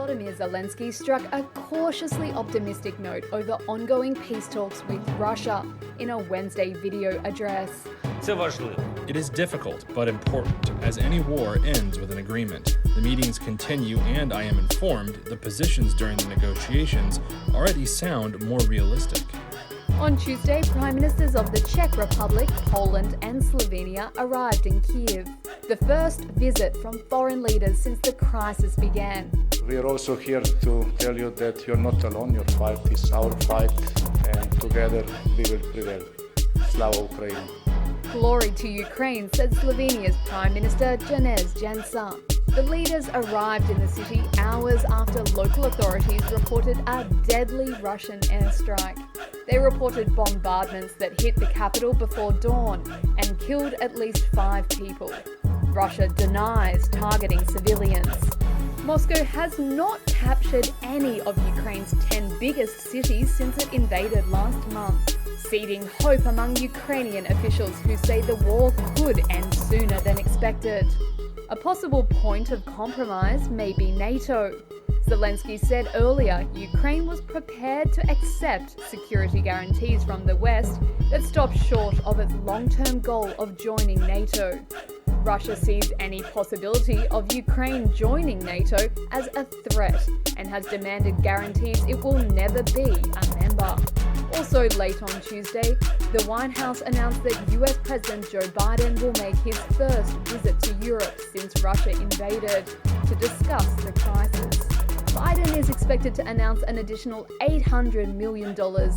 Volodymyr Zelenskiy struck a cautiously optimistic note over ongoing peace talks with Russia in a Wednesday video address. It is difficult but important, as any war ends with an agreement. The meetings continue, and I am informed the positions during the negotiations already sound more realistic. On Tuesday, Prime Ministers of the Czech Republic, Poland and Slovenia arrived in Kyiv, the first visit from foreign leaders since the crisis began. We are also here to tell you that you're not alone, your fight is our fight, and together we will prevail. Slava Ukraini. Glory to Ukraine, said Slovenia's Prime Minister Janez Janša. The leaders arrived in the city hours after local authorities reported a deadly Russian airstrike. They reported bombardments that hit the capital before dawn and killed at least 5 people. Russia denies targeting civilians. Moscow has not captured any of Ukraine's 10 biggest cities since it invaded last month, seeding hope among Ukrainian officials who say the war could end sooner than expected. A possible point of compromise may be NATO. Zelensky said earlier Ukraine was prepared to accept security guarantees from the West that stopped short of its long-term goal of joining NATO. Russia sees any possibility of Ukraine joining NATO as a threat and has demanded guarantees it will never be a member. Also late on Tuesday, the White House announced that US President Joe Biden will make his first visit to Europe since Russia invaded to discuss the crisis. Biden is expected to announce an additional $800 million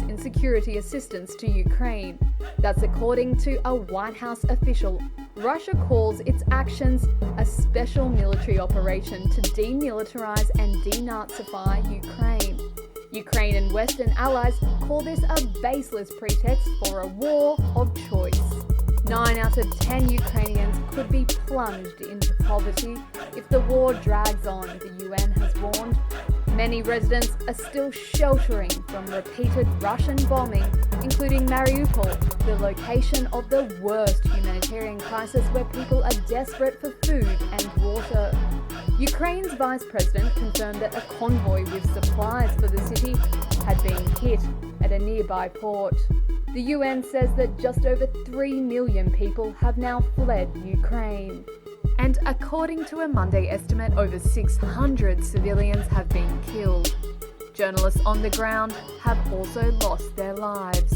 in security assistance to Ukraine. That's according to a White House official. Russia calls its actions a special military operation to demilitarize and denazify Ukraine. Ukraine and Western allies call this a baseless pretext for a war of choice. 9 out of 10 Ukrainians could be plunged into poverty if the war drags on, the UN has warned. Many residents are still sheltering from repeated Russian bombing, including Mariupol, the location of the worst humanitarian crisis where people are desperate for food and water. Ukraine's vice president confirmed that a convoy with supplies for the city had been hit at a nearby port. The UN says that just over 3 million people have now fled Ukraine. And according to a Monday estimate, over 600 civilians have been killed. Journalists on the ground have also lost their lives.